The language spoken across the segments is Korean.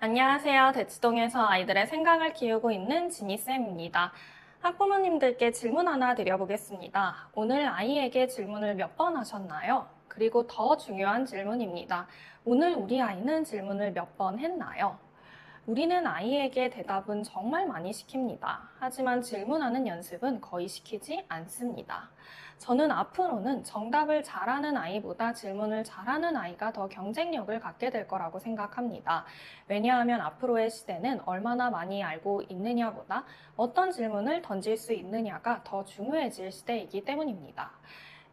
안녕하세요. 대치동에서 아이들의 생각을 키우고 있는 지니쌤입니다. 학부모님들께 질문 하나 드려보겠습니다. 오늘 아이에게 질문을 몇 번 하셨나요? 그리고 더 중요한 질문입니다. 오늘 우리 아이는 질문을 몇 번 했나요? 우리는 아이에게 대답은 정말 많이 시킵니다. 하지만 질문하는 연습은 거의 시키지 않습니다. 저는 앞으로는 정답을 잘하는 아이보다 질문을 잘하는 아이가 더 경쟁력을 갖게 될 거라고 생각합니다. 왜냐하면 앞으로의 시대는 얼마나 많이 알고 있느냐보다 어떤 질문을 던질 수 있느냐가 더 중요해질 시대이기 때문입니다.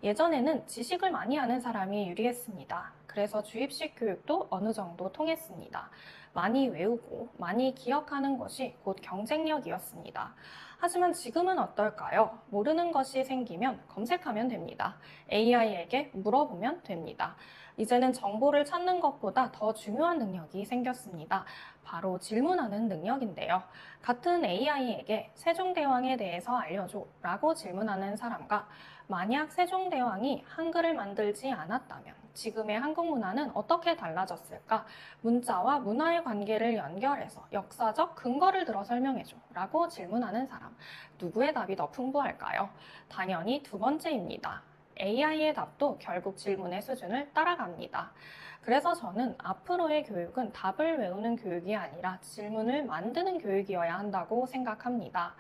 예전에는 지식을 많이 아는 사람이 유리했습니다. 그래서 주입식 교육도 어느 정도 통했습니다. 많이 외우고 많이 기억하는 것이 곧 경쟁력이었습니다. 하지만 지금은 어떨까요? 모르는 것이 생기면 검색하면 됩니다. AI에게 물어보면 됩니다. 이제는 정보를 찾는 것보다 더 중요한 능력이 생겼습니다. 바로 질문하는 능력인데요. 같은 AI에게 세종대왕에 대해서 알려줘 라고 질문하는 사람과 만약 세종대왕이 한글을 만들지 않았다면 지금의 한국 문화는 어떻게 달라졌을까? 문자와 문화의 관계를 연결해서 역사적 근거를 들어 설명해줘 라고 질문하는 사람. 누구의 답이 더 풍부할까요? 당연히 두 번째입니다. AI의 답도 결국 질문의 수준을 따라갑니다. 그래서 저는 앞으로의 교육은 답을 외우는 교육이 아니라 질문을 만드는 교육이어야 한다고 생각합니다.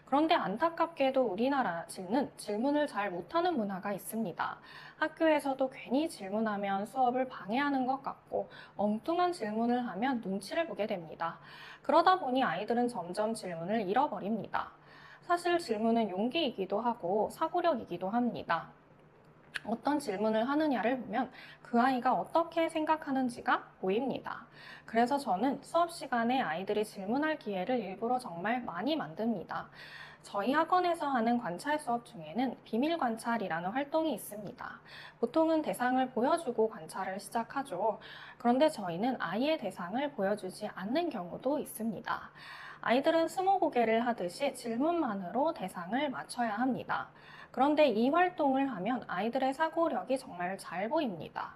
그런데 안타깝게도 우리나라는 질문을 잘 못하는 문화가 있습니다. 학교에서도 괜히 질문하면 수업을 방해하는 것 같고 엉뚱한 질문을 하면 눈치를 보게 됩니다. 그러다 보니 아이들은 점점 질문을 잃어버립니다. 사실 질문은 용기이기도 하고 사고력이기도 합니다. 어떤 질문을 하느냐를 보면 그 아이가 어떻게 생각하는지가 보입니다. 그래서 저는 수업 시간에 아이들이 질문할 기회를 일부러 정말 많이 만듭니다. 저희 학원에서 하는 관찰 수업 중에는 비밀 관찰이라는 활동이 있습니다. 보통은 대상을 보여주고 관찰을 시작하죠. 그런데 저희는 아이의 대상을 보여주지 않는 경우도 있습니다. 아이들은 스무고개를 하듯이 질문만으로 대상을 맞춰야 합니다. 그런데 이 활동을 하면 아이들의 사고력이 정말 잘 보입니다.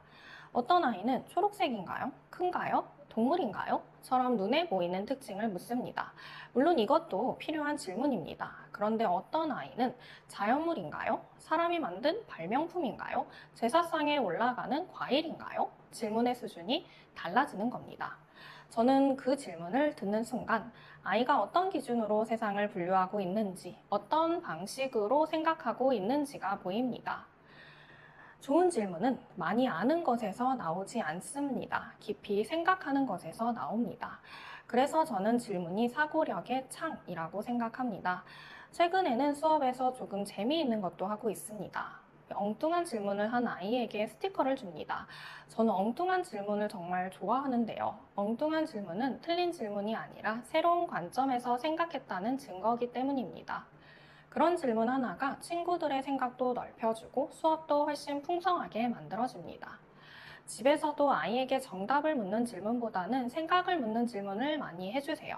어떤 아이는 초록색인가요? 큰가요? 동물인가요? 처럼 눈에 보이는 특징을 묻습니다. 물론 이것도 필요한 질문입니다. 그런데 어떤 아이는 자연물인가요? 사람이 만든 발명품인가요? 제사상에 올라가는 과일인가요? 질문의 수준이 달라지는 겁니다. 저는 그 질문을 듣는 순간 아이가 어떤 기준으로 세상을 분류하고 있는지, 어떤 방식으로 생각하고 있는지가 보입니다. 좋은 질문은 많이 아는 것에서 나오지 않습니다. 깊이 생각하는 것에서 나옵니다. 그래서 저는 질문이 사고력의 창이라고 생각합니다. 최근에는 수업에서 조금 재미있는 것도 하고 있습니다. 엉뚱한 질문을 한 아이에게 스티커를 줍니다. 저는 엉뚱한 질문을 정말 좋아하는데요. 엉뚱한 질문은 틀린 질문이 아니라 새로운 관점에서 생각했다는 증거이기 때문입니다. 그런 질문 하나가 친구들의 생각도 넓혀주고 수업도 훨씬 풍성하게 만들어줍니다. 집에서도 아이에게 정답을 묻는 질문보다는 생각을 묻는 질문을 많이 해주세요.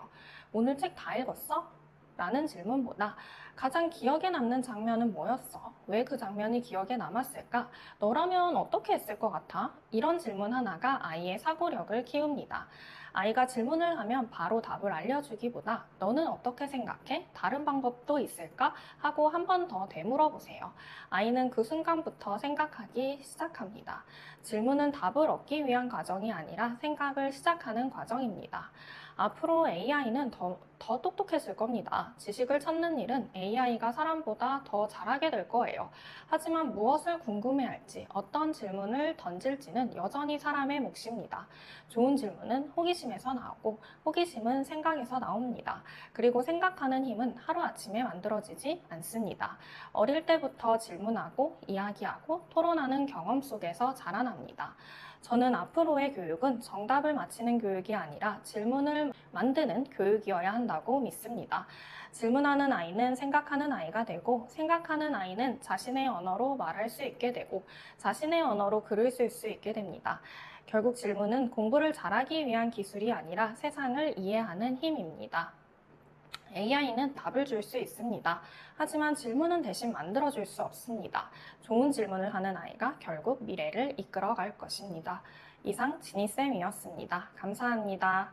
오늘 책 다 읽었어? 라는 질문보다 가장 기억에 남는 장면은 뭐였어? 왜 그 장면이 기억에 남았을까? 너라면 어떻게 했을 것 같아? 이런 질문 하나가 아이의 사고력을 키웁니다. 아이가 질문을 하면 바로 답을 알려주기보다 너는 어떻게 생각해? 다른 방법도 있을까? 하고 한 번 더 되물어보세요. 아이는 그 순간부터 생각하기 시작합니다. 질문은 답을 얻기 위한 과정이 아니라 생각을 시작하는 과정입니다. 앞으로 AI는 더 똑똑해질 겁니다. 지식을 찾는 일은 AI가 사람보다 더 잘하게 될 거예요. 하지만 무엇을 궁금해할지, 어떤 질문을 던질지는 여전히 사람의 몫입니다. 좋은 질문은 호기심에서 나오고, 호기심은 생각에서 나옵니다. 그리고 생각하는 힘은 하루아침에 만들어지지 않습니다. 어릴 때부터 질문하고, 이야기하고, 토론하는 경험 속에서 자라납니다. 저는 앞으로의 교육은 정답을 맞히는 교육이 아니라 질문을 만드는 교육이어야 한다고 믿습니다. 질문하는 아이는 생각하는 아이가 되고, 생각하는 아이는 자신의 언어로 말할 수 있게 되고, 자신의 언어로 글을 쓸 수 있게 됩니다. 결국 질문은 공부를 잘하기 위한 기술이 아니라 세상을 이해하는 힘입니다. AI는 답을 줄 수 있습니다. 하지만 질문은 대신 만들어줄 수 없습니다. 좋은 질문을 하는 아이가 결국 미래를 이끌어갈 것입니다. 이상 지니쌤이었습니다. 감사합니다.